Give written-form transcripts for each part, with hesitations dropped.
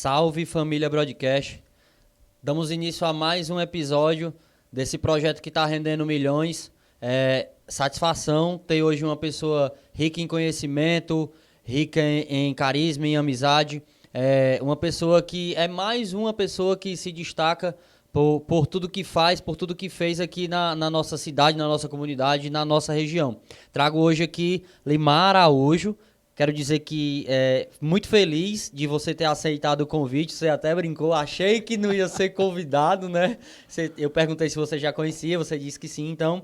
Salve família Broadcast. Damos início a mais um episódio desse projeto que está rendendo milhões. Satisfação ter hoje uma pessoa rica em conhecimento, rica em carisma, em amizade. Uma pessoa que é mais uma pessoa que se destaca por tudo que faz, por tudo que fez aqui na nossa cidade, na nossa comunidade, na nossa região. Trago hoje aqui Limar Araújo. Quero dizer que muito feliz de você ter aceitado o convite. Você até brincou, achei que não ia ser convidado, né? Eu perguntei se você já conhecia, você disse que sim. Então,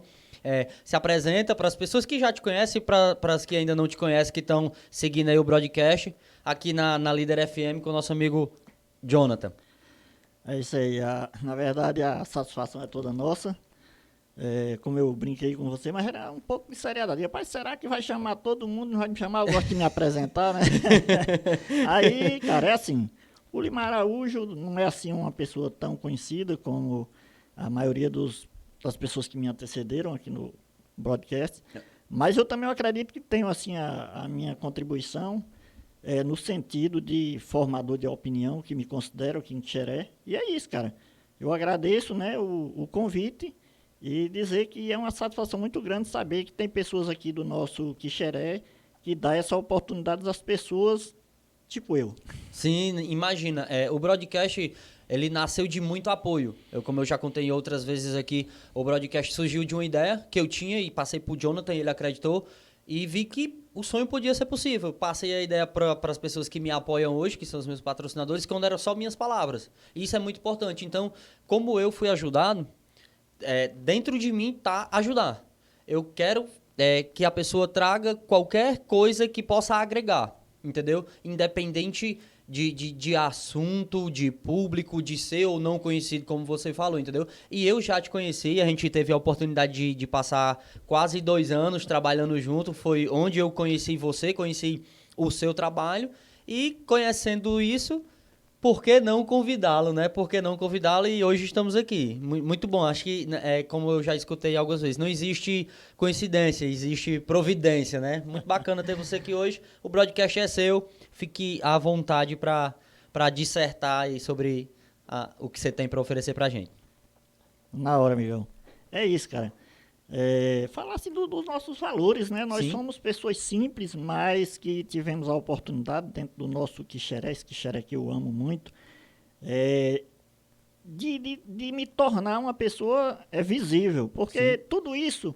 se apresenta para as pessoas que já te conhecem e para as que ainda não te conhecem, que estão seguindo aí o broadcast, aqui na Líder FM com o nosso amigo Jonathan. É isso aí. Na verdade, a satisfação é toda nossa. Como eu brinquei com você, mas era um pouco de seriedade. Rapaz, será que vai chamar todo mundo? Não vai me chamar? Eu gosto de me apresentar, né? Aí, cara, é assim. O Limar Araújo não é assim uma pessoa tão conhecida como a maioria das pessoas que me antecederam aqui no broadcast. Mas eu também acredito que tenho assim a minha contribuição no sentido de formador de opinião, que me considero aqui em Xeré. E é isso, cara. Eu agradeço, né, o convite. E dizer que é uma satisfação muito grande saber que tem pessoas aqui do nosso Quixeré que dá essa oportunidade às pessoas tipo eu. Sim, imagina. O broadcast, ele nasceu de muito apoio. Como eu já contei outras vezes aqui, o broadcast surgiu de uma ideia que eu tinha e passei pro Jonathan, ele acreditou. E vi que o sonho podia ser possível. Passei a ideia para as pessoas que me apoiam hoje, que são os meus patrocinadores, quando eram só minhas palavras. E isso é muito importante. Então, como eu fui ajudado... dentro de mim tá ajudar. Eu quero que a pessoa traga qualquer coisa que possa agregar, entendeu? Independente de assunto, de público, de ser ou não conhecido, como você falou, entendeu? E eu já te conheci, a gente teve a oportunidade de passar quase 2 anos trabalhando junto, foi onde eu conheci você, conheci o seu trabalho, e conhecendo isso... Por que não convidá-lo, né? Por que não convidá-lo? E hoje estamos aqui. Muito bom. Acho que, como eu já escutei algumas vezes, não existe coincidência, existe providência, né? Muito bacana ter você aqui hoje. O broadcast é seu. Fique à vontade para dissertar aí sobre o que você tem para oferecer para a gente. Na hora, amigão. É isso, cara. Falar assim dos nossos valores, né? Nós somos pessoas simples, mas que tivemos a oportunidade dentro do nosso Quixeré, esse Quixeré que eu amo muito, de me tornar uma pessoa visível, porque tudo isso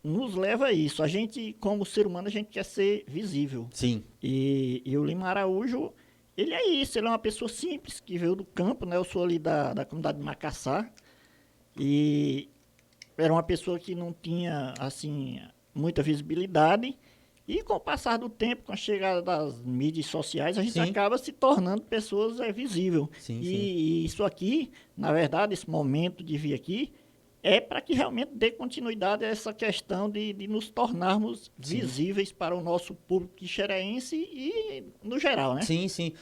nos leva a isso. A gente, como ser humano, a gente quer ser visível. Sim. E o Limar Araújo, ele é isso, ele é uma pessoa simples que veio do campo, né? Eu sou ali da comunidade de Macaçá, e era uma pessoa que não tinha, assim, muita visibilidade. E com o passar do tempo, com a chegada das mídias sociais, a gente acaba se tornando pessoas visíveis. E isso aqui, na verdade, esse momento de vir aqui, é para que realmente dê continuidade a essa questão de nos tornarmos visíveis para o nosso público quixerense e no geral, né? Sim.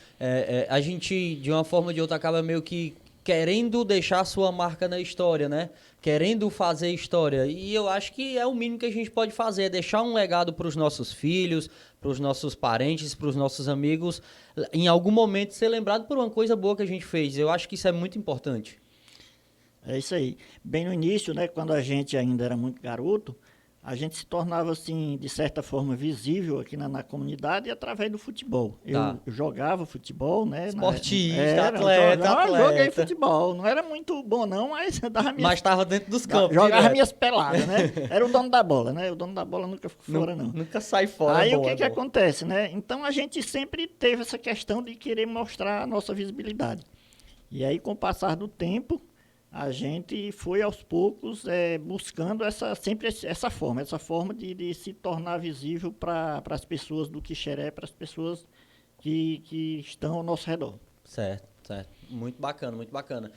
A gente, de uma forma ou de outra, acaba meio que querendo deixar sua marca na história, né? Querendo fazer história. E eu acho que é o mínimo que a gente pode fazer, é deixar um legado para os nossos filhos, para os nossos parentes, para os nossos amigos, em algum momento ser lembrado por uma coisa boa que a gente fez. Eu acho que isso é muito importante. É isso aí. Bem no início, né, quando a gente ainda era muito garoto, a gente se tornava, assim, de certa forma, visível aqui na comunidade através do futebol. Eu jogava futebol, né? Esportista, atleta. Joguei futebol. Não era muito bom, não, mas dava minhas... Mas estava dentro dos campos. Jogava minhas peladas, né? Era o dono da bola, né? O dono da bola nunca ficou fora, não. Nunca sai fora. Aí o que acontece, né? Então a gente sempre teve essa questão de querer mostrar a nossa visibilidade. E aí, com o passar do tempo, a gente foi aos poucos buscando sempre essa forma de se tornar visível para as pessoas do Quixeré, para as pessoas que estão ao nosso redor. Certo. Muito bacana, muito bacana.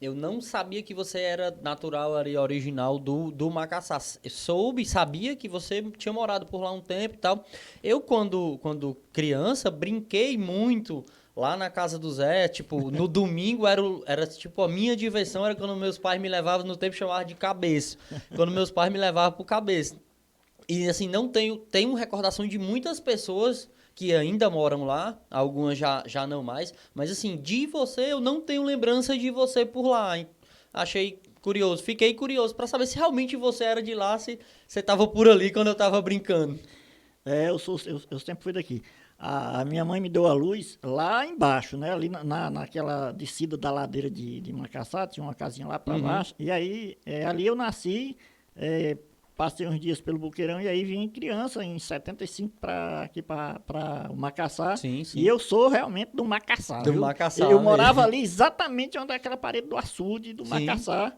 Eu não sabia que você era natural e original do Macaçá. Sabia que você tinha morado por lá um tempo e tal. Eu, quando criança, brinquei muito lá na casa do Zé, tipo, no domingo era tipo, a minha diversão era quando meus pais me levavam, no tempo chamavam de cabeça, quando meus pais me levavam pro cabeça. E assim, tenho recordação de muitas pessoas que ainda moram lá, algumas já não mais. Mas assim, de você, eu não tenho lembrança de você por lá, hein? Achei curioso, fiquei curioso para saber se realmente você era de lá, se você tava por ali quando eu tava brincando. Eu sempre fui daqui. A minha mãe me deu a luz lá embaixo, né? Ali naquela descida da ladeira de Macaçá, tinha uma casinha lá para Uhum. baixo. E aí, ali eu nasci, passei uns dias pelo Boqueirão e aí vim criança em 75 para aqui para o Macaçá. Sim, E sim. eu sou realmente do Macaçá, Do viu? Macaçá Eu morava mesmo. ali exatamente onde é aquela parede do açude do Sim, Macaçá.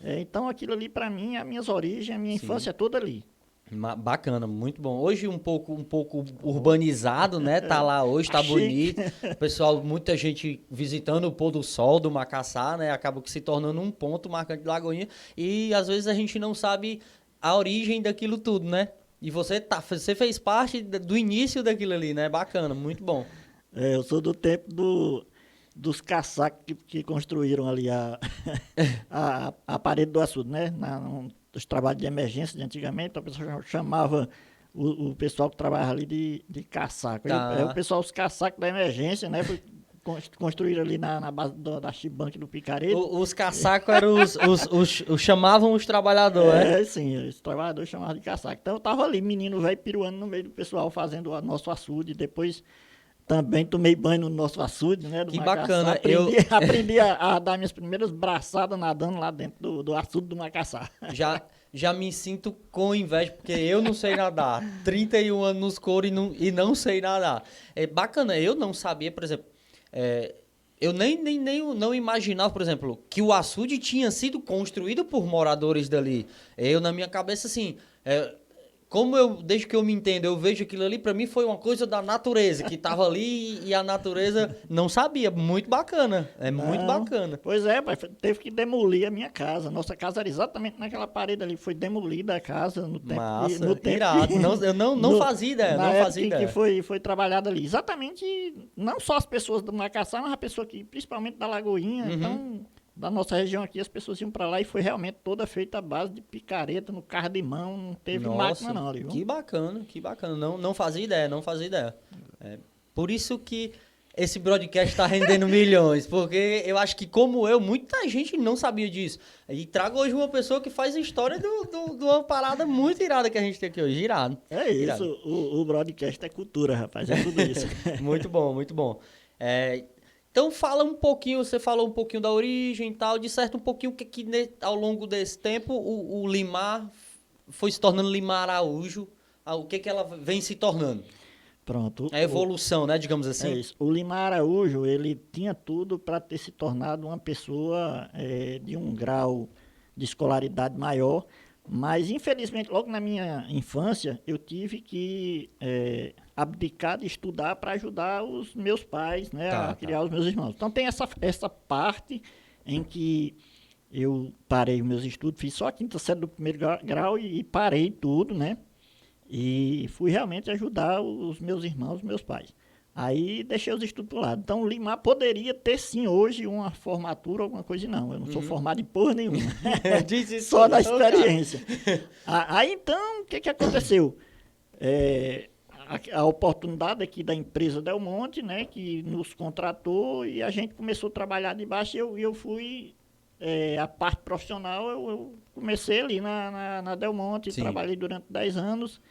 Então aquilo ali para mim, as minhas origens, a minha sim. infância toda ali. Bacana, muito bom. Hoje um pouco Oh, urbanizado, né? Tá lá hoje, tá tá chique. bonito. O pessoal, muita gente visitando o pôr do sol do Macaçá, né? Acaba que se tornando um ponto marcante de Lagoinha. E às vezes a gente não sabe a origem daquilo tudo, né? E você fez parte do início daquilo ali, né? Bacana, muito bom. Eu sou do tempo dos caçacos que construíram ali a parede do açude, né? Dos trabalhos de emergência de antigamente, a pessoa chamava o pessoal que trabalha ali de caçaco. O Tá. pessoal, os caçacos da emergência, né? Construíram ali na base da Chibanque do Picareta. Os caçacos eram os chamavam os trabalhadores, é? Sim, os trabalhadores chamavam de caçaco. Então eu tava ali, menino velho, piruando no meio do pessoal, fazendo o nosso açude. Depois também tomei banho no nosso açude, né, do Que Macaçá. bacana. Eu, Aprendi a dar minhas primeiras braçadas nadando lá dentro do açude do Macaçá. Já me sinto com inveja, porque eu não sei nadar. 31 anos nos couro e não sei nadar. É bacana, eu não sabia, por exemplo, eu nem não imaginava, por exemplo, que o açude tinha sido construído por moradores dali. Eu, na minha cabeça, assim, desde que eu me entendo, eu vejo aquilo ali, pra mim foi uma coisa da natureza, que tava ali e a natureza não sabia. Muito bacana, é muito Não, bacana. pois é, pai, teve que demolir a minha casa. Nossa casa era exatamente naquela parede ali. Foi demolida a casa no tempo que. No Massa, tempo que irado. Não, eu não no- fazia ideia, na não época fazia que ideia. foi trabalhada ali. Exatamente, não só as pessoas do Macaçá, mas a pessoa que, principalmente da Lagoinha. Uhum. Então, da nossa região aqui, as pessoas iam para lá e foi realmente toda feita à base de picareta, no carro de mão. Não teve máquina Nossa, não ali, viu? que bacana, que bacana. Não fazia ideia, não fazia ideia. É, por isso que esse broadcast está rendendo milhões, porque eu acho que, como eu, muita gente não sabia disso. E trago hoje uma pessoa que faz a história de uma parada muito irada que a gente tem aqui hoje. Irado, É isso, irado. o broadcast é cultura, rapaz, é tudo isso. Muito bom, muito bom. Então fala um pouquinho, você falou um pouquinho da origem e tal, disserte um pouquinho o ao longo desse tempo o Limar foi se tornando Limar Araújo, o que ela vem se tornando. Pronto, A evolução, né, digamos é assim. isso. O Limar Araújo, ele tinha tudo para ter se tornado uma pessoa de um grau de escolaridade maior, mas infelizmente, logo na minha infância, eu tive que abdicar de estudar para ajudar os meus pais, né, a Tá, tá. criar os meus irmãos. Então tem essa parte em que eu parei os meus estudos, fiz só a quinta série do primeiro grau e parei tudo, né? E fui realmente ajudar os meus irmãos, os meus pais. Aí deixei os estudos para lado. Então, Limar poderia ter sim hoje uma formatura, alguma coisa, não. Eu não sou formado em porra nenhuma. Diz isso Só da não, cara. experiência. Aí então, o que aconteceu? A oportunidade aqui da empresa Del Monte, né, que nos contratou e a gente começou a trabalhar de baixo e eu fui. A parte profissional eu comecei ali na Del Monte, Sim. trabalhei durante 10 anos.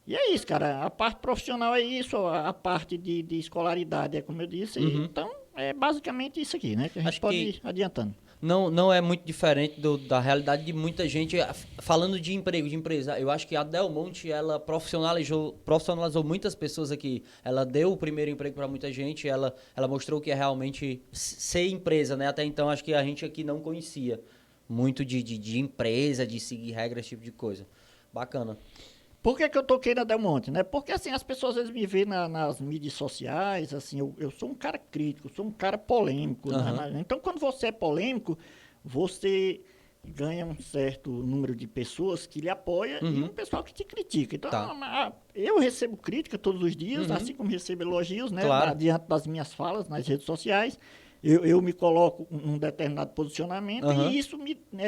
E é isso, cara. A parte profissional é isso, a parte de escolaridade é como eu disse. Uhum. Então, é basicamente isso aqui, né? Que a gente Acho pode que ir adiantando. não é muito diferente da realidade de muita gente. Falando de emprego, de empresa, eu acho que a Del Monte, ela profissionalizou muitas pessoas aqui. Ela deu o primeiro emprego para muita gente, ela mostrou que é realmente ser empresa, né? Até então, acho que a gente aqui não conhecia muito de empresa, de seguir regras, esse tipo de coisa. Bacana. Por que eu toquei na Del Monte, né? Porque, assim, as pessoas às vezes me veem nas mídias sociais, assim, eu sou um cara crítico, sou um cara polêmico, Aham. né? Então, quando você é polêmico, você ganha um certo número de pessoas que lhe apoia e um Uhum. pessoal que te critica. Então, Tá. eu recebo crítica todos os dias, Uhum. assim como recebo elogios, né? Claro. Diante das minhas falas nas redes sociais. Eu me coloco num determinado posicionamento Aham. e isso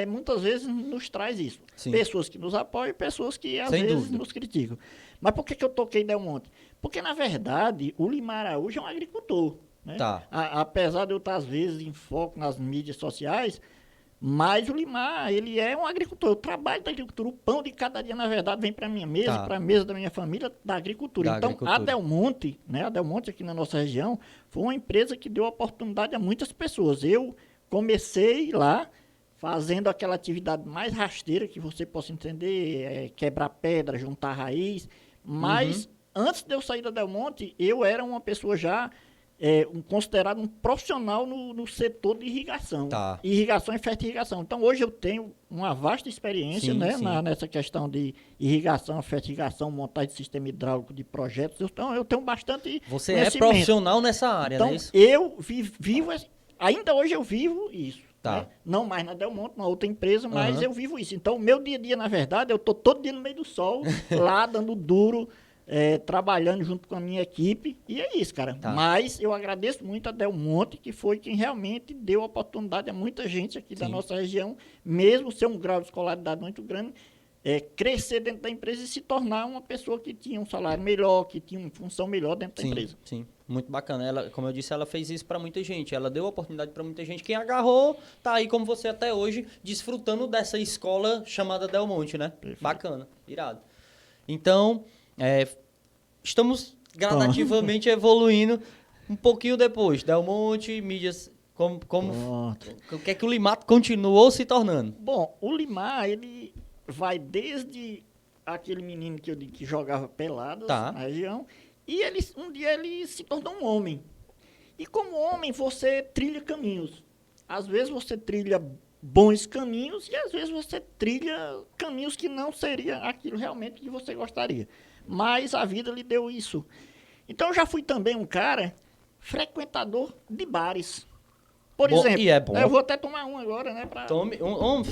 muitas vezes nos traz isso. Sim. Pessoas que nos apoiam e pessoas que às Sem vezes dúvida. nos criticam. Mas por que eu toquei Del Monte? Porque, na verdade, o Limar Araújo é um agricultor. Né? Tá. Apesar de eu estar, às vezes, em foco nas mídias sociais, mas o Limar, ele é um agricultor. Eu trabalho da agricultura. O pão de cada dia, na verdade, vem para a minha mesa, Tá. para a mesa da minha família, da agricultura. Da Então, agricultura. a Del Monte, né? A Del Monte aqui na nossa região, foi uma empresa que deu oportunidade a muitas pessoas. Eu comecei lá fazendo aquela atividade mais rasteira que você possa entender, quebrar pedra, juntar raiz. Mas, antes de eu sair da Del Monte, eu era uma pessoa já considerado um profissional no setor de irrigação. Tá. Irrigação e fertirrigação. Então, hoje eu tenho uma vasta experiência, Sim, né, sim. nessa questão de irrigação, fertirrigação, montagem de sistema hidráulico de projetos. Então, eu tenho bastante Você é conhecimento. profissional nessa área, Então, não é isso? eu vivo, ainda hoje eu vivo isso. Tá. Né? Não mais na Del Monte, na outra empresa, mas Aham. eu vivo isso. Então, meu dia a dia, na verdade, eu estou todo dia no meio do sol, lá dando duro, trabalhando junto com a minha equipe, e é isso, cara. Tá. Mas eu agradeço muito a Del Monte, que foi quem realmente deu oportunidade a muita gente aqui da Sim. nossa região, mesmo ser um grau de escolaridade muito grande, crescer dentro da empresa e se tornar uma pessoa que tinha um salário melhor, que tinha uma função melhor dentro da empresa. Sim, muito bacana. Ela, como eu disse, ela fez isso para muita gente. Ela deu oportunidade para muita gente. Quem agarrou, tá aí como você até hoje, desfrutando dessa escola chamada Del Monte, né? Perfeito. Bacana, irado. Então, estamos gradativamente evoluindo um pouquinho depois. Del Monte, mídias, Pronto. o que é que o Limato continuou se tornando? Bom, o Limar, ele vai desde aquele menino que eu digo que jogava peladas Tá. na região, e um dia ele se tornou um homem. E como homem, você trilha caminhos. Às vezes você trilha bons caminhos e às vezes você trilha caminhos que não seria aquilo realmente que você gostaria. Mas a vida lhe deu isso. Então eu já fui também um cara frequentador de bares. Por Bom, exemplo, e é bom. eu vou até tomar um agora, né? Pra... Tome,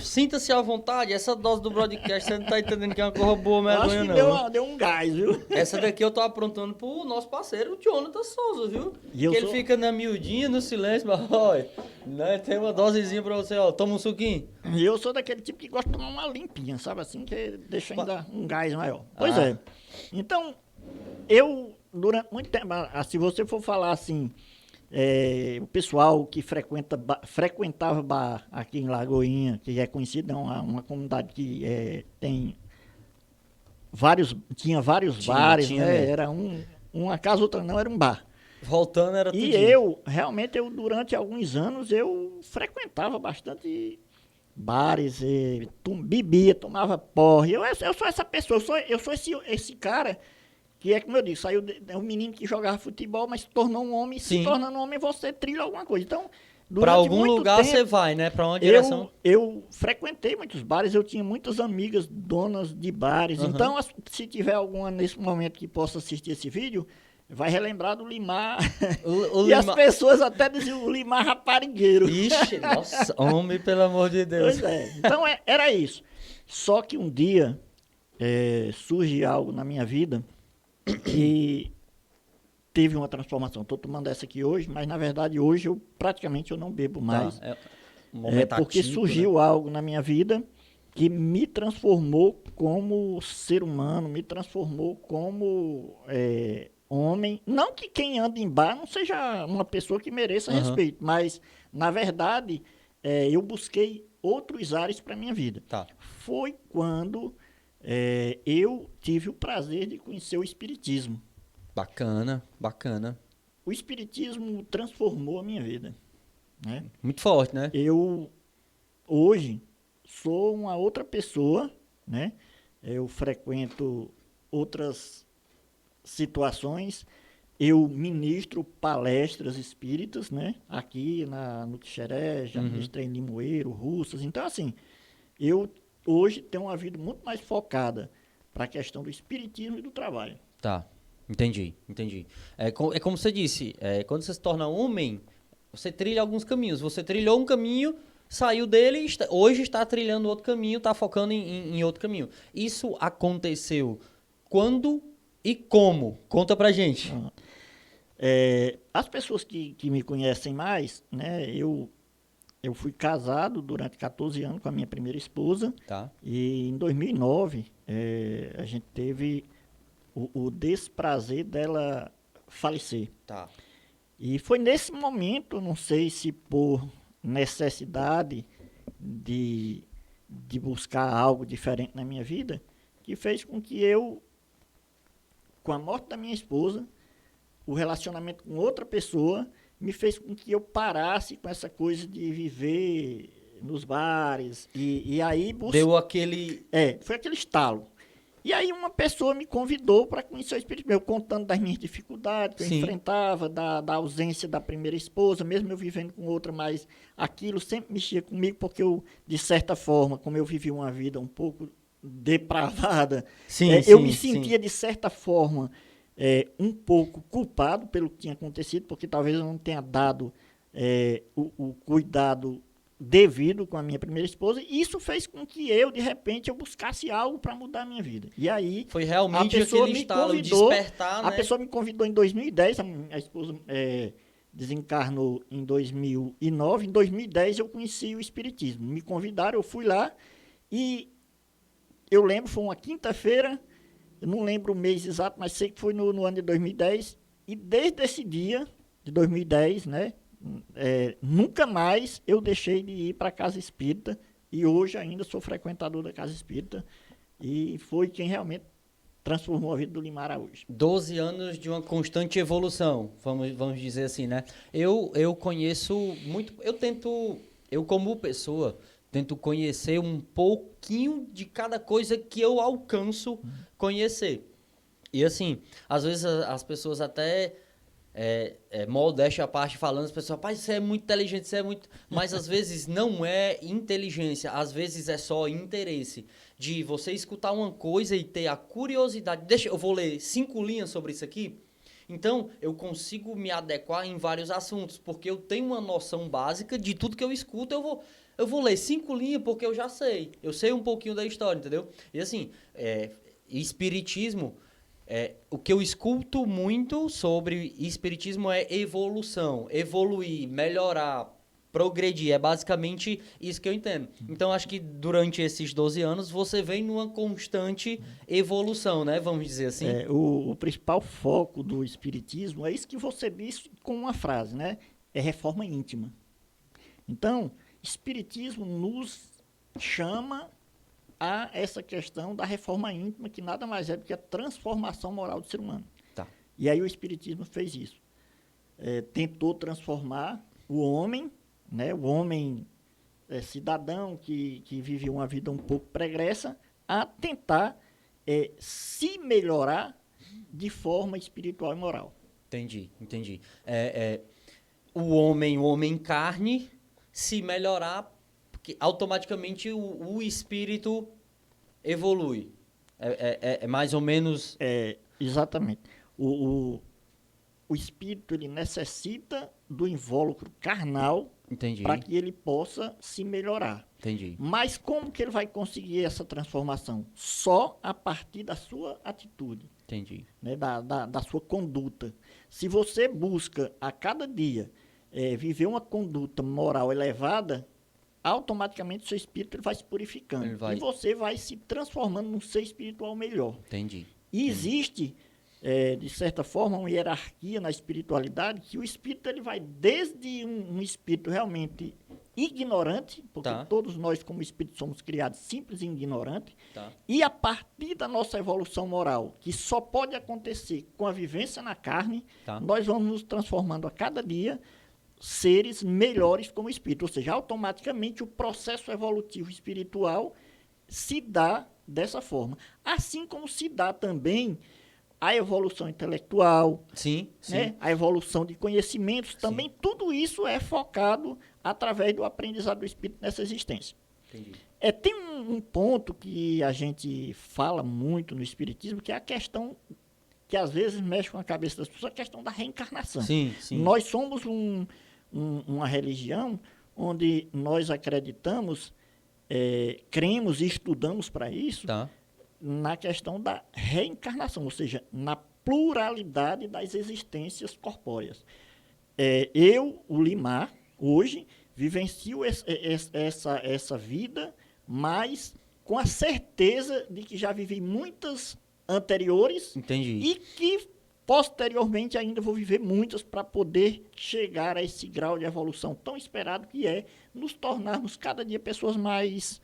sinta-se à vontade. Essa dose do broadcast, você não tá entendendo que é uma coisa boa, Eu acho medonha, que não. deu um gás, viu? Essa daqui eu tô aprontando pro nosso parceiro, o Jonathan Souza, viu? E eu que ele sou- fica na miudinha, no silêncio, mas olha, né, tem uma dosezinha pra você, ó. Toma um suquinho. E eu sou daquele tipo que gosta de tomar uma limpinha, sabe assim? Que deixa ainda um gás maior. Pois Ah. é. Então, eu, durante muito tempo, se você for falar assim, o pessoal que frequentava bar aqui em Lagoinha, que é conhecida, é uma comunidade que tinha vários bares, tinha né? mesmo. Era uma casa, outra não, era um bar. Voltando era E tudinho. realmente, durante alguns anos, eu frequentava bastante bares, bebia, tomava porre. Eu sou essa pessoa, eu sou esse cara que como eu disse, é um menino que jogava futebol, mas se tornou um homem, e Sim. se tornando um homem, você trilha alguma coisa. Então, Pra durante algum muito lugar tempo, você vai, né? Pra uma direção. eu frequentei muitos bares, eu tinha muitas amigas donas de bares. Aham. Então, se tiver alguma nesse momento que possa assistir esse vídeo, vai relembrar do Limar. O E as Lima- pessoas até diziam o Limar raparigueiro. Ixi, nossa, homem, pelo amor de Deus. Pois é. Então, era isso. Só que um dia surge algo na minha vida que teve uma transformação. Estou tomando essa aqui hoje, mas na verdade hoje praticamente eu não bebo mais. Tá, um momento Porque atípico, surgiu né? algo na minha vida que me transformou como ser humano, me transformou como homem. Não que quem anda em bar não seja uma pessoa que mereça Aham. respeito, mas na verdade eu busquei outros ares para minha vida. Tá. Foi quando eu tive o prazer de conhecer o Espiritismo. Bacana, bacana. O Espiritismo transformou a minha vida. Né? Muito forte, né? Eu, hoje, sou uma outra pessoa, né? Eu frequento outras situações, eu ministro palestras espíritas, né? Aqui no Quixeré, já ministrei em Limoeiro, Russas. Então, assim, eu hoje tenho uma vida muito mais focada para a questão do espiritismo e do trabalho. Tá, entendi. É como você disse, quando você se torna homem, você trilha alguns caminhos. Você trilhou um caminho, saiu dele e hoje está trilhando outro caminho, está focando em outro caminho. Isso aconteceu quando e como? Conta pra gente. As pessoas que me conhecem mais, né? Eu fui casado durante 14 anos com a minha primeira esposa. Tá. E em 2009, a gente teve o desprazer dela falecer. Tá. E foi nesse momento, não sei se por necessidade de buscar algo diferente na minha vida, que fez com que eu, com a morte da minha esposa, o relacionamento com outra pessoa, me fez com que eu parasse com essa coisa de viver nos bares. E aí... Deu aquele... foi aquele estalo. E aí uma pessoa me convidou para conhecer o Espírito, eu contando das minhas dificuldades que eu enfrentava, da ausência da primeira esposa, mesmo eu vivendo com outra, mas aquilo sempre mexia comigo, porque eu, de certa forma, como eu vivi uma vida um pouco depravada, eu me sentia, de certa forma, um pouco culpado pelo que tinha acontecido, porque talvez eu não tenha dado o cuidado devido com a minha primeira esposa, e isso fez com que eu, de repente, eu buscasse algo para mudar a minha vida. E aí, foi realmente aquele estalo, despertar, né? A pessoa me convidou em 2010, a esposa desencarnou em 2009, em 2010 eu conheci o Espiritismo. Me convidaram, eu fui lá, e eu lembro, foi uma quinta-feira, eu não lembro o mês exato, mas sei que foi no ano de 2010, e desde esse dia de 2010, né, nunca mais eu deixei de ir para a Casa Espírita, e hoje ainda sou frequentador da Casa Espírita, e foi quem realmente transformou a vida do Limar Araújo. 12 anos de uma constante evolução, vamos dizer assim, né? Eu conheço muito, eu como pessoa, tento conhecer um pouquinho de cada coisa que eu alcanço conhecer. E assim, às vezes as pessoas até... modéstia à parte falando, as pessoas, rapaz, você é muito inteligente, você é muito... Mas às vezes não é inteligência, às vezes é só interesse. De você escutar uma coisa e ter a curiosidade, eu vou ler 5 linhas sobre isso aqui, então eu consigo me adequar em vários assuntos, porque eu tenho uma noção básica de tudo que eu escuto, eu vou ler 5 linhas porque eu já sei, eu sei um pouquinho da história, entendeu? E assim, espiritismo... o que eu escuto muito sobre espiritismo é evolução, evoluir, melhorar, progredir. É basicamente isso que eu entendo. Então, acho que durante esses 12 anos, você vem numa constante evolução, né? Vamos dizer assim. O principal foco do espiritismo é isso que você disse com uma frase, né? É reforma íntima. Então, espiritismo nos chama a essa questão da reforma íntima, que nada mais é do que a transformação moral do ser humano. Tá. E aí o Espiritismo fez isso. Tentou transformar o homem, né, o homem cidadão que vive uma vida um pouco pregressa, a tentar se melhorar de forma espiritual e moral. Entendi. O homem carne, se melhorar, porque automaticamente o espírito evolui. É mais ou menos... Exatamente. O espírito ele necessita do invólucro carnal para que ele possa se melhorar. Entendi. Mas como que ele vai conseguir essa transformação? Só a partir da sua atitude. Entendi. Né? Da sua conduta. Se você busca a cada dia viver uma conduta moral elevada, automaticamente o seu espírito ele vai se purificando. E você vai se transformando num ser espiritual melhor. Entendi. E existe, de certa forma, uma hierarquia na espiritualidade, que o espírito ele vai desde um espírito realmente ignorante, porque todos nós, como espírito, somos criados simples e ignorantes, e a partir da nossa evolução moral, que só pode acontecer com a vivência na carne, nós vamos nos transformando a cada dia seres melhores como espírito, ou seja, automaticamente o processo evolutivo espiritual se dá dessa forma. Assim como se dá também a evolução intelectual, né? A evolução de conhecimentos, também tudo isso é focado através do aprendizado do espírito nessa existência. Entendi. Tem um ponto que a gente fala muito no espiritismo, que é a questão que às vezes mexe com a cabeça das pessoas, a questão da reencarnação. Nós somos uma religião onde nós acreditamos, cremos e estudamos para isso, na questão da reencarnação, ou seja, na pluralidade das existências corpóreas. Eu, o Limar, hoje, vivencio essa vida, mas com a certeza de que já vivi muitas anteriores Entendi. e que posteriormente ainda vou viver muitas para poder chegar a esse grau de evolução tão esperado que é nos tornarmos cada dia pessoas mais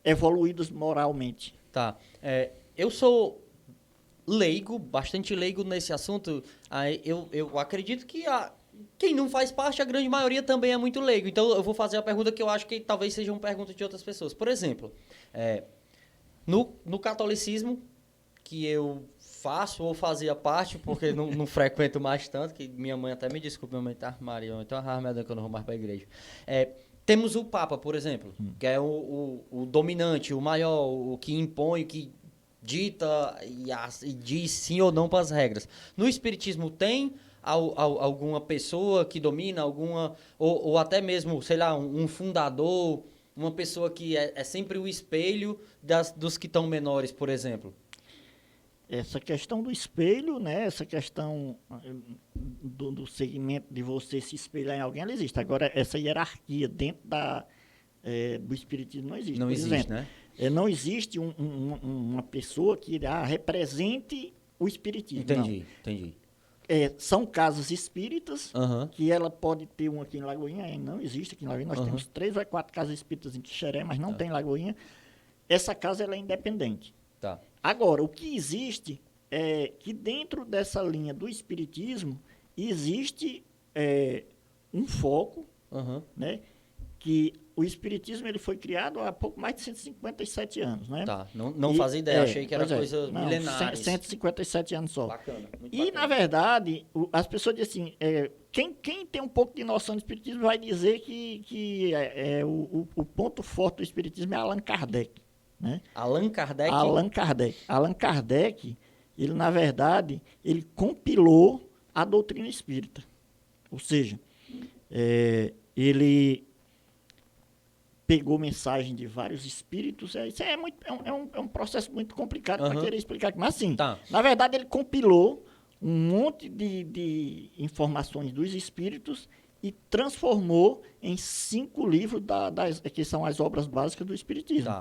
evoluídas moralmente. Tá. Eu sou leigo, bastante leigo nesse assunto. Aí eu acredito que quem não faz parte, a grande maioria também é muito leigo. Então eu vou fazer a pergunta que eu acho que talvez seja uma pergunta de outras pessoas. Por exemplo, no catolicismo, que eu faço ou fazia parte, porque não frequento mais tanto, que minha mãe até me desculpa, minha mãe tá Maria, então a merda que eu não vou mais pra igreja. Temos o Papa, por exemplo, que é o dominante, o maior, o que impõe, o que dita e diz sim ou não para as regras. No Espiritismo tem alguma pessoa que domina, ou até mesmo, sei lá, um fundador, uma pessoa que é sempre o espelho dos que estão menores, por exemplo? Essa questão do espelho, né? Essa questão do segmento de você se espelhar em alguém, ela existe. Agora, essa hierarquia dentro do espiritismo não existe. Não por existe, exemplo, né? Não existe uma pessoa que represente o espiritismo. Entendi. São casas espíritas, Uhum. que ela pode ter uma aqui em Lagoinha, não existe aqui em Lagoinha. Nós temos 3 ou 4 casas espíritas em Quixeré, mas não tem em Lagoinha. Essa casa ela é independente. Tá. Agora, o que existe é que dentro dessa linha do espiritismo existe um foco, né? Que o espiritismo ele foi criado há pouco mais de 157 anos, né? Tá, não fazia ideia, achei que era coisa milenária. 157 anos só. Bacana, muito E, bacana. na verdade, as pessoas dizem assim, quem tem um pouco de noção do espiritismo vai dizer que o ponto forte do espiritismo é Allan Kardec, né? Allan Kardec? Allan Kardec, ele, na verdade, ele compilou a doutrina espírita. Ou seja, ele pegou mensagem de vários espíritos. Isso é um processo muito complicado para querer explicar aqui. Mas, assim, na verdade, ele compilou um monte de informações dos espíritos e transformou em 5 livros que são as obras básicas do espiritismo.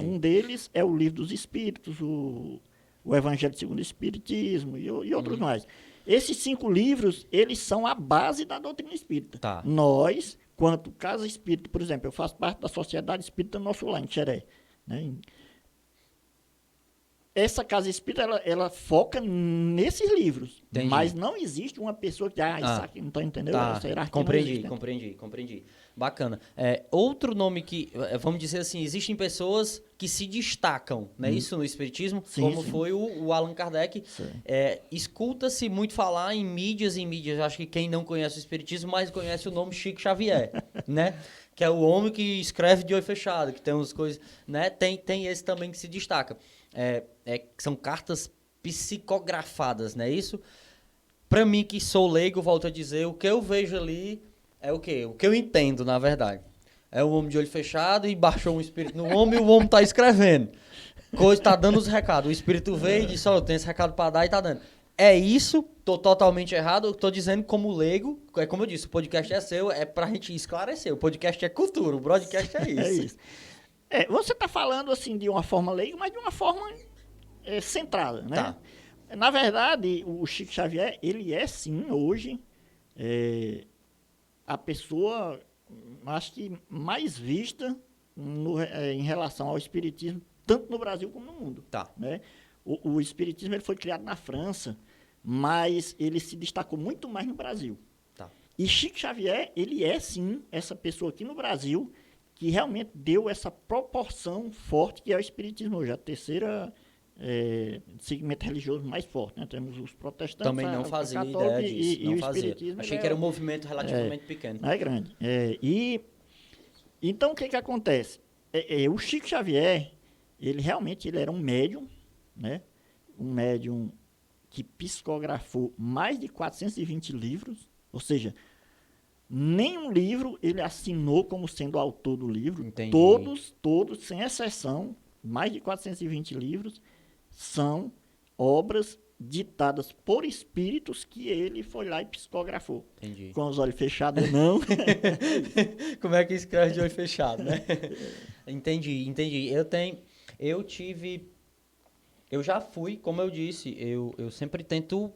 Um deles é o Livro dos Espíritos, o Evangelho segundo o Espiritismo e outros mais. Esses 5 livros, eles são a base da doutrina espírita. Nós, quanto Casa Espírita, por exemplo, eu faço parte da Sociedade Espírita Nosso Lar, em Xeré, né? Essa Casa Espírita, ela foca nesses livros. Entendi. Mas não existe uma pessoa que isso aqui não está entendendo. Essa hierarquia não existe, né? Compreendi. Bacana. Outro nome que, vamos dizer assim, existem pessoas que se destacam, né? Isso no Espiritismo, como foi o Allan Kardec. Escuta-se muito falar em mídias. Acho que quem não conhece o Espiritismo, mais conhece o nome Chico Xavier, né? Que é o homem que escreve de olho fechado, que tem umas coisas, né? Tem esse também que se destaca. São cartas psicografadas, não é isso? Para mim, que sou leigo, volto a dizer, o que eu vejo ali é o quê? O que eu entendo, na verdade. É o homem de olho fechado e baixou um espírito no homem e o homem tá escrevendo. Coisa tá dando os recados. O espírito veio e disse, eu tenho esse recado para dar e tá dando. É isso, tô totalmente errado, eu tô dizendo como leigo, como eu disse, o podcast é seu, é pra gente esclarecer. O podcast é cultura, o broadcast é isso. É isso. Você tá falando assim de uma forma leiga, mas de uma forma centrada, né? Na verdade, o Chico Xavier, ele é sim, hoje, a pessoa, acho que mais vista em relação ao espiritismo, tanto no Brasil como no mundo. Né? O espiritismo ele foi criado na França, mas ele se destacou muito mais no Brasil. E Chico Xavier, ele é sim essa pessoa aqui no Brasil que realmente deu essa proporção forte que é o espiritismo hoje, a terceira segmento religioso mais forte, né? Temos os protestantes, também não fazia ideia disso, não fazia. Achei que era um movimento relativamente pequeno. Não é grande. Então, o que acontece? O Chico Xavier, ele realmente era um médium, né? Um médium que psicografou mais de 420 livros, ou seja, nenhum livro ele assinou como sendo o autor do livro. Entendi. Todos, sem exceção, mais de 420 livros, são obras ditadas por espíritos que ele foi lá e psicografou. Entendi. Com os olhos fechados ou não. Como é que escreve de olho fechado, né? Entendi. Eu já fui, como eu disse, eu sempre tento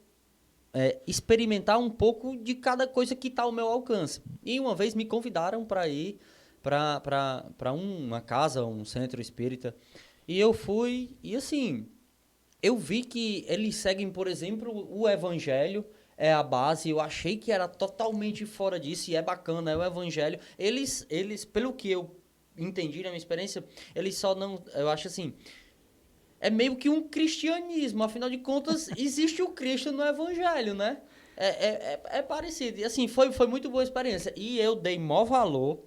experimentar um pouco de cada coisa que está ao meu alcance. E uma vez me convidaram para ir para uma casa, um centro espírita. E eu fui, e assim, eu vi que eles seguem, por exemplo, o evangelho, é a base. Eu achei que era totalmente fora disso, e é bacana, é o evangelho. Eles pelo que eu entendi na minha experiência, eles só não, eu acho assim, é meio que um cristianismo, afinal de contas, existe o Cristo no evangelho, né? É parecido. E assim, foi muito boa a experiência. E eu dei maior valor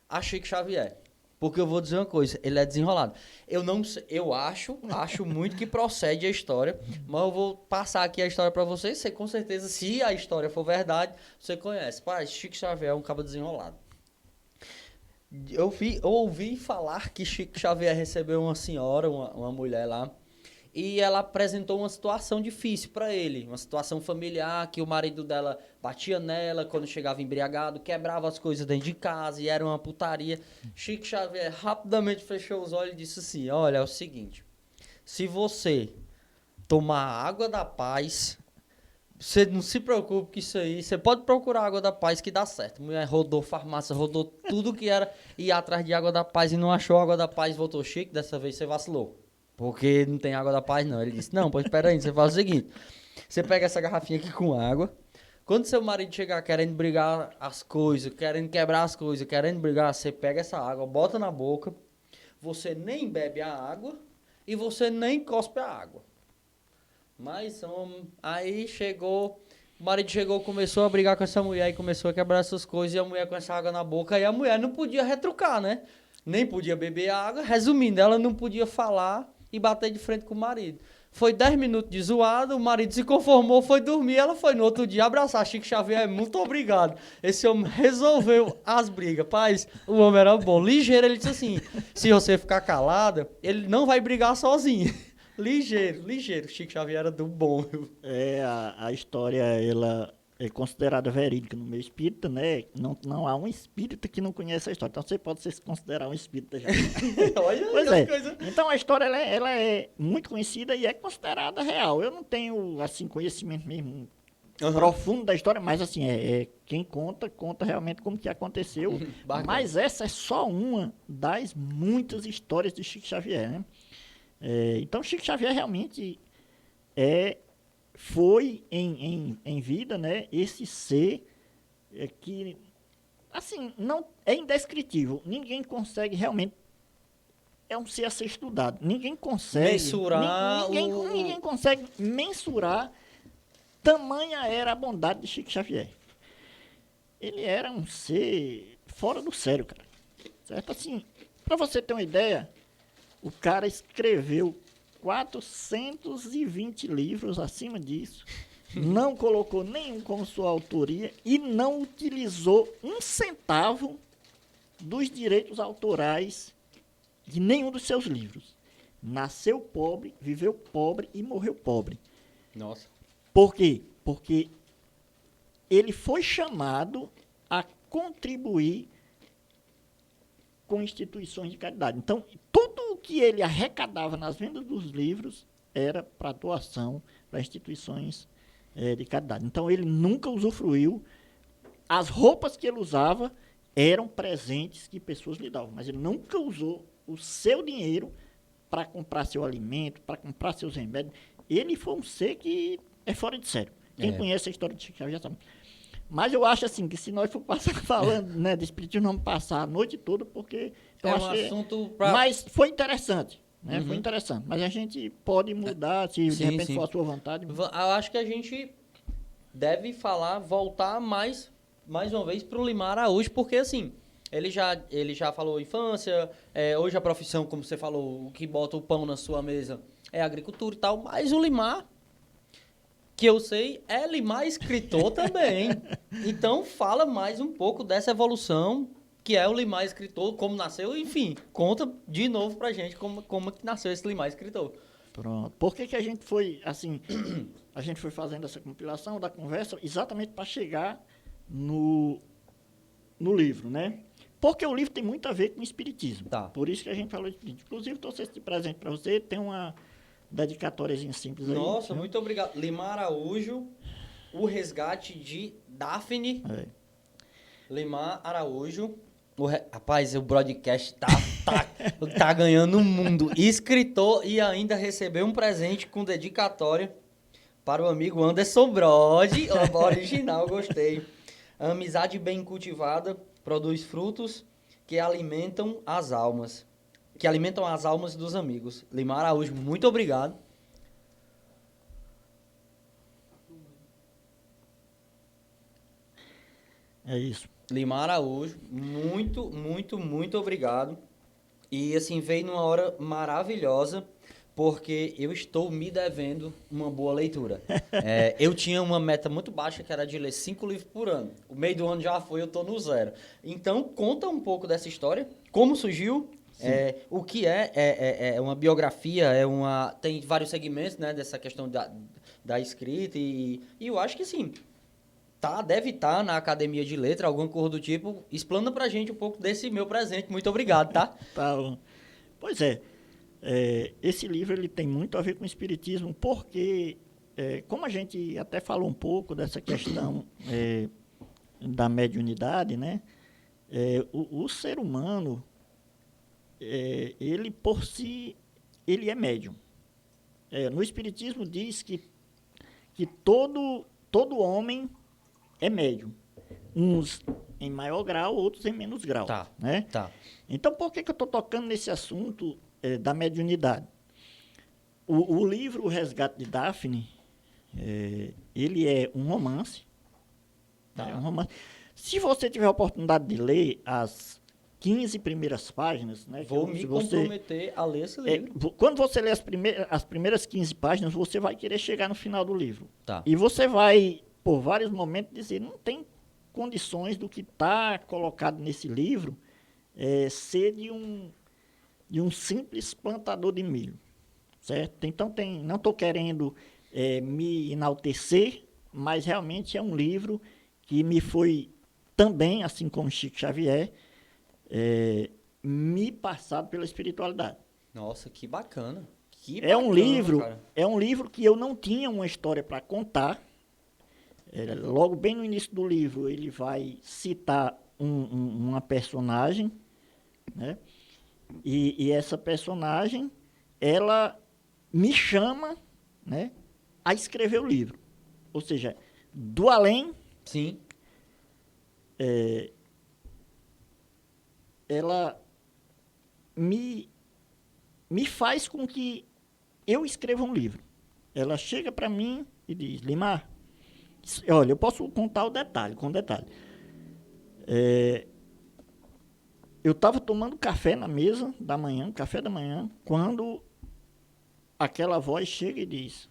a Chico Xavier. Porque eu vou dizer uma coisa, ele é desenrolado. Eu não sei, eu acho muito que procede a história, mas eu vou passar aqui a história para vocês. Você com certeza, se a história for verdade, você conhece. Pai, Chico Xavier é um cabo desenrolado. Eu ouvi falar que Chico Xavier recebeu uma senhora, uma mulher lá, e ela apresentou uma situação difícil para ele, uma situação familiar, que o marido dela batia nela quando chegava embriagado, quebrava as coisas dentro de casa e era uma putaria. Chico Xavier rapidamente fechou os olhos e disse assim: olha, é o seguinte, se você tomar a água da paz, você não se preocupe com isso aí, você pode procurar a água da paz que dá certo. A mulher rodou farmácia, rodou tudo que era, ia atrás de água da paz e não achou a água da paz, voltou. Chico, dessa vez você vacilou. Porque não tem água da paz, não. Ele disse, não, pois espera aí, você faz o seguinte. Você pega essa garrafinha aqui com água. Quando seu marido chegar querendo brigar as coisas, querendo quebrar as coisas, querendo brigar, você pega essa água, bota na boca. Você nem bebe a água e você nem cospe a água. Mas aí chegou... O marido chegou, começou a brigar com essa mulher e começou a quebrar essas coisas. E a mulher com essa água na boca. E a mulher não podia retrucar, né? Nem podia beber água. Resumindo, ela não podia falar e bater de frente com o marido. Foi 10 minutos de zoada, o marido se conformou, foi dormir, ela foi no outro dia abraçar Chico Xavier, muito obrigado. Esse homem resolveu as brigas. Paz, o homem era bom. Ligeiro, ele disse assim, se você ficar calada, ele não vai brigar sozinho. Ligeiro. Chico Xavier era do bom. A história, ela é considerada verídica no meio espírita, né? Não há um espírita que não conheça a história. Então você pode se considerar um espírita já. Olha pois as é. coisas. Então a história ela é muito conhecida e é considerada real. Eu não tenho assim conhecimento mesmo profundo da história, mas assim quem conta realmente como que aconteceu. Mas essa é só uma das muitas histórias de Chico Xavier, né? Então Chico Xavier realmente foi em vida, né, esse ser que, assim, não é indescritível. Ninguém consegue realmente, é um ser a ser estudado. Ninguém consegue mensurar. Ninguém consegue mensurar, tamanha era a bondade de Chico Xavier. Ele era um ser fora do sério, cara. Certo? Assim, para você ter uma ideia, o cara escreveu 420 livros, acima disso, não colocou nenhum como sua autoria e não utilizou um centavo dos direitos autorais de nenhum dos seus livros. Nasceu pobre, viveu pobre e morreu pobre. Nossa. Por quê? Porque ele foi chamado a contribuir com instituições de caridade. Então, tudo o que ele arrecadava nas vendas dos livros era para doação para instituições de caridade. Então, ele nunca usufruiu. As roupas que ele usava eram presentes que pessoas lhe davam, mas ele nunca usou o seu dinheiro para comprar seu alimento, para comprar seus remédios. Ele foi um ser que é fora de sério. Quem conhece a história de Chico Xavier já sabe. Mas eu acho assim, que se nós for passar falando, né, de espiritismo, vamos passar a noite toda, porque eu acho assunto Mas foi interessante, né? Foi interessante. Mas a gente pode mudar, se de repente for a sua vontade. Eu acho que a gente deve voltar mais uma vez para o Limar Araújo, porque assim, ele já falou infância, hoje a profissão, como você falou, o que bota o pão na sua mesa é agricultura e tal, mas o Limar, que eu sei, é Limar escritor também. Então, fala mais um pouco dessa evolução, que é o Limar escritor, como nasceu, enfim, conta de novo pra gente como que nasceu esse Limar escritor. Pronto. Por que a gente foi, assim, a gente foi fazendo essa compilação da conversa exatamente para chegar no livro, né? Porque o livro tem muito a ver com o espiritismo. Tá. Por isso que a gente falou de espiritismo. Inclusive, trouxe esse presente para você. Tem uma dedicatóriazinha simples aí. Nossa, viu? muito obrigado. Limar Araújo, O Resgate de Daphne. É. Limar Araújo. Rapaz, o broadcast tá ganhando o mundo. Escritor e ainda recebeu um presente com dedicatória para o amigo Anderson Brode. Original, gostei. A amizade bem cultivada produz frutos que alimentam as almas. Que alimentam as almas dos amigos. Limar Araújo, muito obrigado. É isso. Limar Araújo, muito, muito, muito obrigado. E assim, veio numa hora maravilhosa, porque eu estou me devendo uma boa leitura. Eu tinha uma meta muito baixa, que era de ler 5 livros por ano. O meio do ano já foi, eu estou no 0. Então, conta um pouco dessa história, como surgiu, o que é uma biografia, tem vários segmentos, né, dessa questão da escrita, e eu acho que sim. Deve estar na Academia de Letra, alguma coisa do tipo. Explana pra gente um pouco desse meu presente. Muito obrigado, tá? Tá bom. Pois é. Esse livro ele tem muito a ver com o espiritismo, porque, como a gente até falou um pouco dessa questão da mediunidade, né? O ser humano, ele por si, ele é médium. No espiritismo diz que todo homem é médium. Uns em maior grau, outros em menos grau. Tá, né? tá. Então, por que eu estou tocando nesse assunto da mediunidade? O livro O Resgate de Daphne, ele é um romance. Tá. É um romance. Se você tiver a oportunidade de ler as 15 primeiras páginas... Né, Vou me comprometer a ler esse livro. Quando você lê as primeiras 15 páginas, você vai querer chegar no final do livro. Tá. E você vai, por vários momentos, dizer, não tem condições do que está colocado nesse livro ser de um simples plantador de milho, certo? Então, não estou querendo me enaltecer, mas realmente é um livro que me foi também, assim como Chico Xavier, me passado pela espiritualidade. Nossa, que bacana. É um livro que eu não tinha uma história para contar. Logo bem no início do livro, ele vai citar uma personagem, né? E essa personagem, ela me chama, né, a escrever o livro. Ou seja, do além, sim, ela me faz com que eu escreva um livro. Ela chega para mim e diz, Limar, olha, eu posso contar com detalhe. Eu estava tomando café na mesa da manhã, café da manhã, quando aquela voz chega e diz,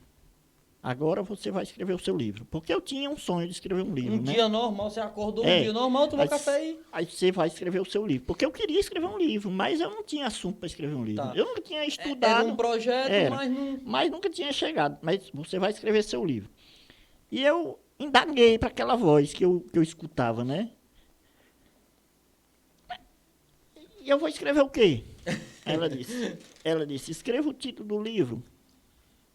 agora você vai escrever o seu livro. Porque eu tinha um sonho de escrever um livro, né? dia normal, você acordou um dia normal, tomou café e... Aí você vai escrever o seu livro. Porque eu queria escrever um livro, mas eu não tinha assunto para escrever um livro. Tá. Eu nunca tinha estudado. Era um projeto, mas não... Mas nunca tinha chegado. Mas você vai escrever seu livro. E eu indaguei para aquela voz que eu escutava, né? E eu vou escrever o quê? Ela disse, escreva o título do livro.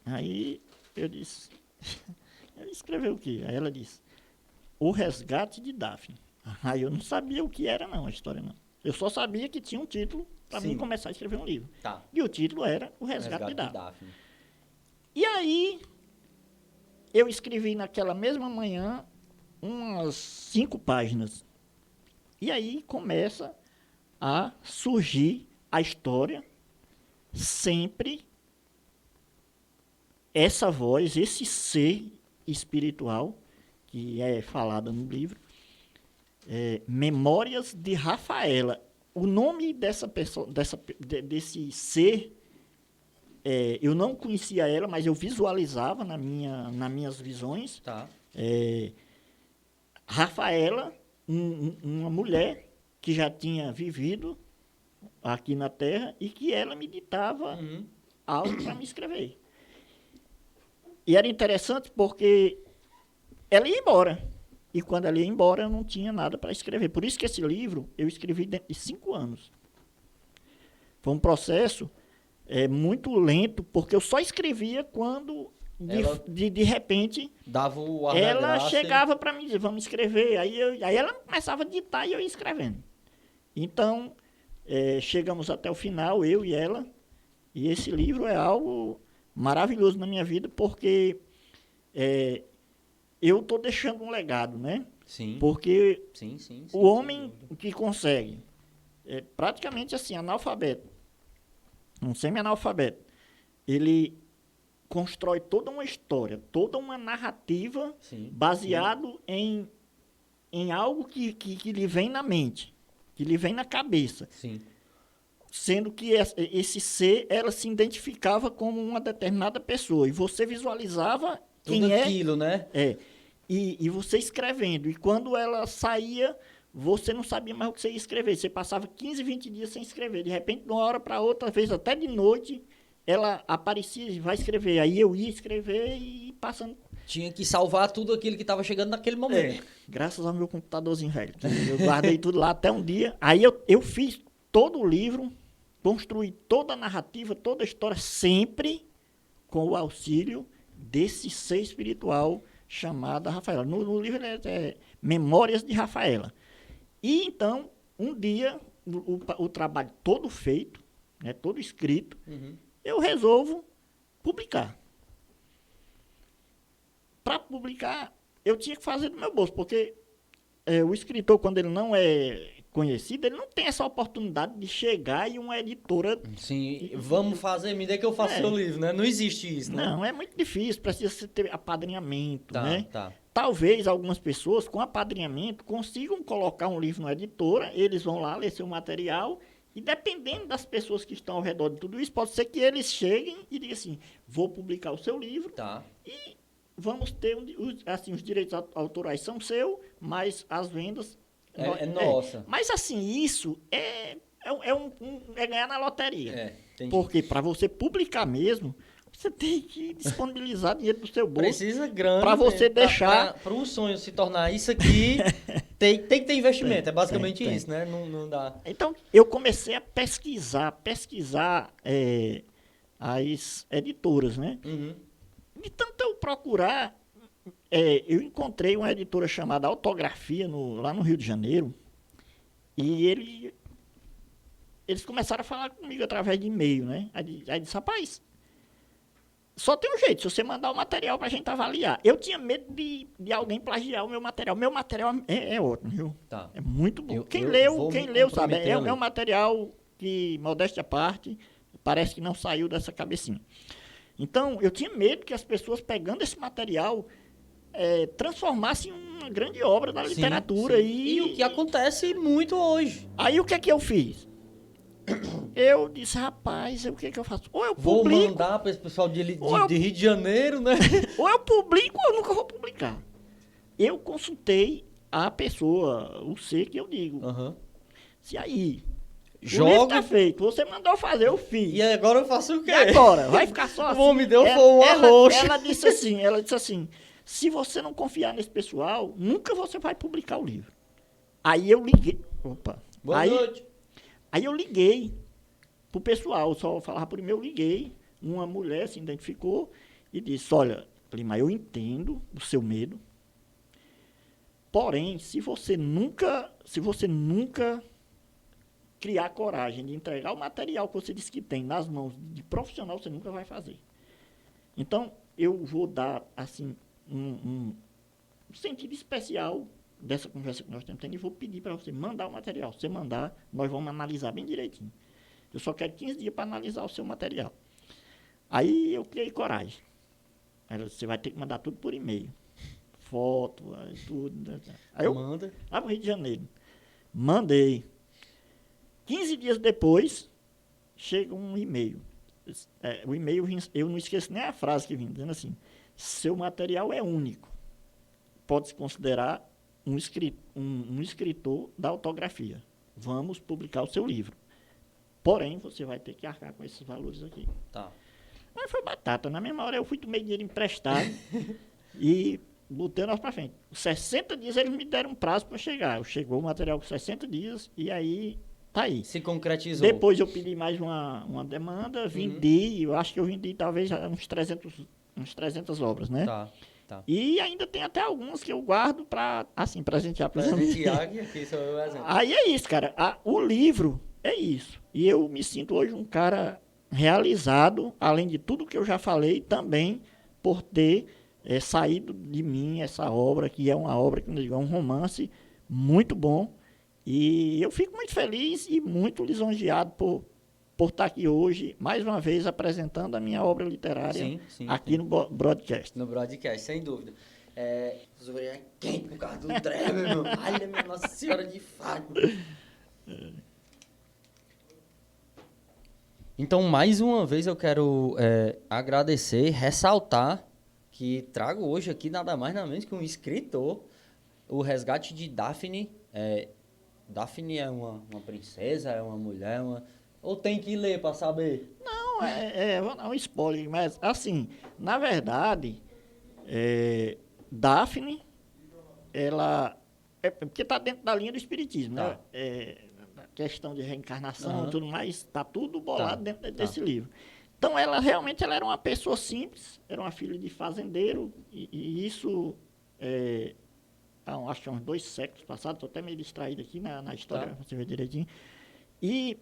Aí eu disse, escrever o quê? Aí ela disse, O Resgate de Daphne. Aí eu não sabia o que era não, a história não. Eu só sabia que tinha um título para mim começar a escrever um livro. Tá. E o título era O Resgate de Daphne. Daphne. E aí, eu escrevi naquela mesma manhã umas 5 páginas. E aí começa a surgir a história, sempre essa voz, esse ser espiritual, que é falada no livro, Memórias de Rafaela. O nome dessa pessoa, desse ser, eu não conhecia ela, mas eu visualizava nas minhas visões. Tá. Rafaela, uma mulher que já tinha vivido aqui na Terra e que ela me ditava algo para me escrever. E era interessante porque ela ia embora. E quando ela ia embora, eu não tinha nada para escrever. Por isso que esse livro eu escrevi dentro de 5 anos. Foi um processo muito lento, porque eu só escrevia quando, de repente, dava o ar da ela graça chegava para mim dizer, vamos escrever. Aí ela começava a ditar e eu ia escrevendo. Então, chegamos até o final, eu e ela, e esse livro é algo maravilhoso na minha vida, porque eu estou deixando um legado, né? Sim. Porque Sim, sim, o homem que consegue, praticamente assim, analfabeto, um semi-analfabeto, ele constrói toda uma história, toda uma narrativa baseado em algo que lhe vem na mente, que lhe vem na cabeça. Sim. Sendo que esse ser, ela se identificava como uma determinada pessoa. E você visualizava tudo quem aquilo, né? E você escrevendo. E quando ela saía, você não sabia mais o que você ia escrever. Você passava 15, 20 dias sem escrever. De repente, de uma hora para outra, às vezes até de noite, ela aparecia e vai escrever. Aí eu ia escrever e passando. Tinha que salvar tudo aquilo que estava chegando naquele momento. Graças ao meu computadorzinho velho. Eu guardei tudo lá até um dia. Aí eu fiz todo o livro, construí toda a narrativa, toda a história, sempre com o auxílio desse ser espiritual chamado Rafaela. No livro é Memórias de Rafaela. E então, um dia, o trabalho todo feito, né, todo escrito, eu resolvo publicar. Para publicar, eu tinha que fazer do meu bolso, porque o escritor, quando ele não é conhecido, ele não tem essa oportunidade de chegar e uma editora... Sim, vamos fazer, me dê que eu faça seu livro, né? Não existe isso, né? Não, é muito difícil, precisa ter apadrinhamento, né? Tá. Talvez algumas pessoas, com apadrinhamento, consigam colocar um livro na editora, eles vão lá ler seu material, e dependendo das pessoas que estão ao redor de tudo isso, pode ser que eles cheguem e digam assim, vou publicar o seu livro, e vamos ter, assim, os direitos autorais são seus, mas as vendas... É nossa. Mas assim, isso é ganhar na loteria. Entendi. Porque para você publicar mesmo, você tem que disponibilizar dinheiro do seu bolso. Precisa grana. Para você deixar... Para um sonho se tornar isso aqui, tem que ter investimento. É basicamente isso, né? Não dá. Então, eu comecei a pesquisar as editoras, né? De tanto eu procurar... eu encontrei uma editora chamada Autografia lá no Rio de Janeiro e eles começaram a falar comigo através de e-mail, né? Aí disse, rapaz, só tem um jeito, se você mandar o material pra gente avaliar. Eu tinha medo de alguém plagiar o meu material. Meu material é ótimo, viu? Tá. É muito bom. Quem leu sabe, é um material que, modéstia à parte, parece que não saiu dessa cabecinha. Então, eu tinha medo que as pessoas pegando esse material... transformasse em uma grande obra da literatura. Sim. E o que acontece muito hoje. Aí o que é que eu fiz? Eu disse, rapaz, o que é que eu faço? Ou eu vou publico... Vou mandar para esse pessoal de Rio de Janeiro, né? Ou eu publico ou eu nunca vou publicar. Eu consultei a pessoa, o ser que eu digo. Se aí... O livro tá feito, você mandou fazer, eu fiz. E agora eu faço o quê? E agora? Vai ficar só assim? O homem deu um arroz. Ela disse assim... Se você não confiar nesse pessoal, nunca você vai publicar o livro. Aí eu liguei. Boa noite. Aí eu liguei pro pessoal, só falava por e-mail, eu liguei. Uma mulher se identificou e disse, olha, Lima, eu entendo o seu medo. Porém, se você nunca criar coragem de entregar o material que você disse que tem nas mãos de profissional, você nunca vai fazer. Então, eu vou dar, assim, um sentido especial dessa conversa que nós estamos tendo e vou pedir para você mandar o material. Se você mandar, nós vamos analisar bem direitinho. Eu só quero 15 dias para analisar o seu material. Aí eu criei coragem. Você vai ter que mandar tudo por e-mail. Foto, tudo. Aí eu manda. Lá para o Rio de Janeiro. Mandei. 15 dias depois, chega um e-mail. O e-mail, eu não esqueço nem a frase que vinha, dizendo assim, seu material é único. Pode-se considerar um escritor da autografia. Vamos publicar o seu livro. Porém, você vai ter que arcar com esses valores aqui. Tá. Mas foi batata. Na mesma hora eu fui tomei dinheiro emprestado e botei o negócio para frente. 60 dias eles me deram um prazo para chegar. Chegou o material com 60 dias e aí tá aí. Se concretizou. Depois eu pedi mais uma demanda, vendi, eu acho que eu vendi talvez já uns 300 obras, né? Tá. E ainda tem até algumas que eu guardo para, assim, presentear para os Tiago, aqui sou eu exemplo. Aí é isso, cara. O livro é isso. E eu me sinto hoje um cara realizado, além de tudo que eu já falei, também por ter saído de mim essa obra, que é uma obra, que é um romance muito bom. E eu fico muito feliz e muito lisonjeado por estar aqui hoje, mais uma vez, apresentando a minha obra literária aqui no Broadcast. No Broadcast, sem dúvida. Zoeira é quente por causa do trem, meu. Ai, minha Nossa Senhora de Fátima. Então, mais uma vez, eu quero agradecer, ressaltar que trago hoje aqui nada mais nada menos que um escritor, o resgate de Daphne. Daphne é uma princesa, é uma mulher, ou tem que ler para saber? Não, vou dar um spoiler, mas assim, na verdade, Daphne, ela porque está dentro da linha do espiritismo, né? A questão de reencarnação e tudo mais, está tudo bolado dentro desse livro. Então, ela realmente era uma pessoa simples, era uma filha de fazendeiro, e isso, acho que há uns 2 séculos passados, estou até meio distraído aqui na história, para você ver direitinho. E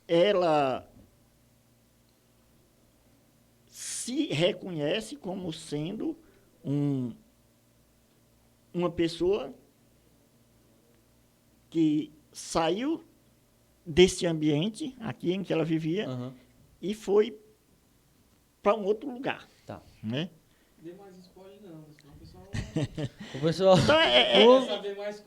ela se reconhece como sendo uma pessoa que saiu desse ambiente aqui em que ela vivia e foi para um outro lugar. Tá. Né? Dê mais spoiler não, senão o pessoal... Então, saber mais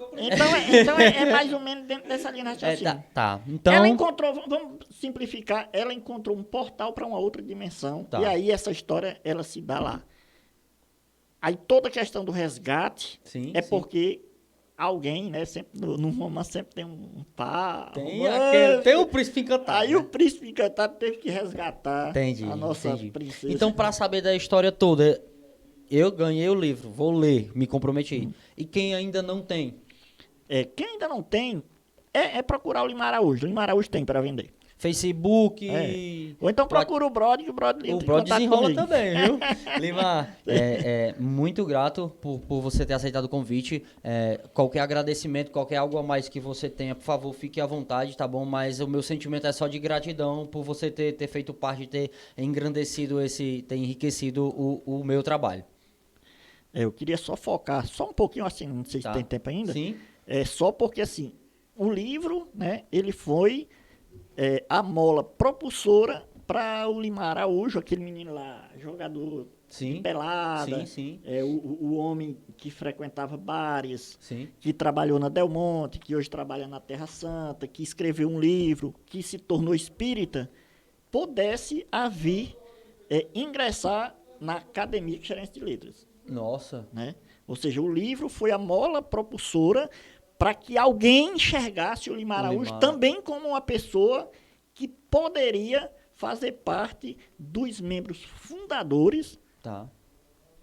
então é mais ou menos dentro dessa linha de raciocínio. Então... Ela encontrou, vamos simplificar, ela encontrou um portal para uma outra dimensão, e aí essa história, ela se dá lá. Aí toda a questão do resgate porque alguém, né, sempre, no romance sempre tem um par. Tem o príncipe encantado. Aí o príncipe encantado teve que resgatar a nossa princesa. Então, para saber da história toda, eu ganhei o livro, vou ler, me comprometi. E quem ainda não tem? Quem ainda não tem, é procurar o Lima Araújo. O Lima Araújo tem para vender. Facebook... Ou então procura o Brod, que o Brod desenrola comigo. Também, viu? Lima, muito grato por você ter aceitado o convite. Qualquer agradecimento, qualquer algo a mais que você tenha, por favor, fique à vontade, tá bom? Mas o meu sentimento é só de gratidão por você ter feito parte, ter engrandecido ter enriquecido o meu trabalho. Eu queria só focar, só um pouquinho assim, não sei se tem tempo ainda. Sim. Só porque, assim, o livro, né, ele foi... a mola propulsora para o Lima Araújo, aquele menino lá, jogador de pelada, o homem que frequentava bares, que trabalhou na Del Monte, que hoje trabalha na Terra Santa, que escreveu um livro, que se tornou espírita, pudesse vir ingressar na Academia Xerense de Letras. Nossa! Né? Ou seja, o livro foi a mola propulsora para que alguém enxergasse o Lima Araújo também como uma pessoa que poderia fazer parte dos membros fundadores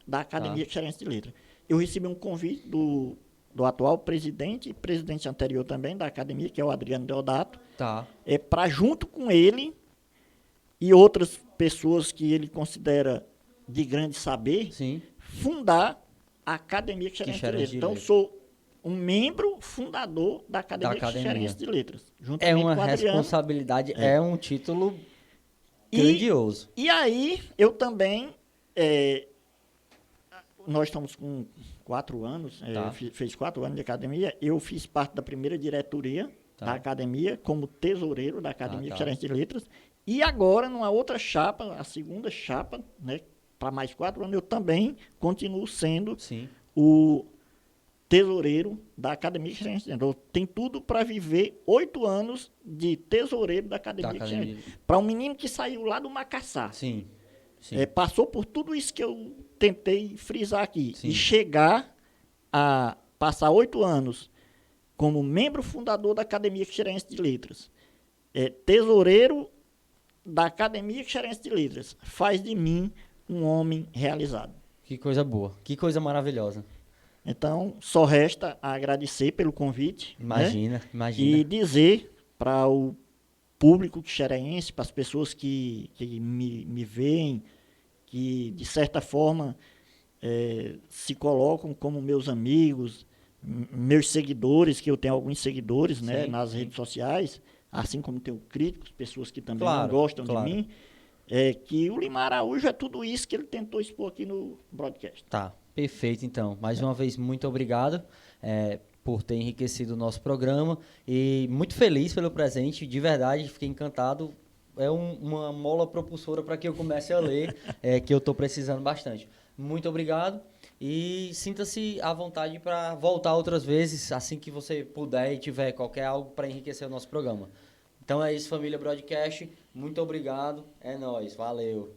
da Academia Xerense de Letras. Eu recebi um convite do atual presidente anterior também da Academia, que é o Adriano Deodato, para junto com ele e outras pessoas que ele considera de grande saber, fundar a Academia Xerense de Letras. Então, sou um membro fundador da Academia Xerense de Letras. É uma responsabilidade, é um título grandioso. E aí, eu também... nós estamos com 4 anos, fez 4 anos de academia. Eu fiz parte da primeira diretoria da academia, como tesoureiro da Academia Xerense de Letras. E agora, numa outra chapa, a segunda chapa, né, para mais 4 anos, eu também continuo sendo o tesoureiro da Academia Xerense de Letras. Tem tudo para viver 8 anos de tesoureiro da Academia Xerense. Para um menino que saiu lá do Macassá. Passou por tudo isso que eu tentei frisar aqui. E chegar a passar 8 anos como membro fundador da Academia Xerense de Letras. Tesoureiro da Academia Xerense de Letras. Faz de mim um homem realizado. Que coisa boa, que coisa maravilhosa. Então, só resta agradecer pelo convite, né? Imagina, imagina. E dizer para o público xereense, para as pessoas que me veem, que de certa forma se colocam como meus amigos, meus seguidores, que eu tenho alguns seguidores, né, Sim, nas sim. redes sociais, assim como tenho críticos, pessoas que também Claro, não gostam claro. de mim, que o Lima Araújo é tudo isso que ele tentou expor aqui no broadcast. Tá, perfeito então. Mais uma vez, muito obrigado por ter enriquecido o nosso programa e muito feliz pelo presente, de verdade, fiquei encantado. É uma mola propulsora para que eu comece a ler, que eu estou precisando bastante. Muito obrigado e sinta-se à vontade para voltar outras vezes, assim que você puder e tiver qualquer algo para enriquecer o nosso programa. Então é isso, família Broadcast. Muito obrigado. É nóis. Valeu.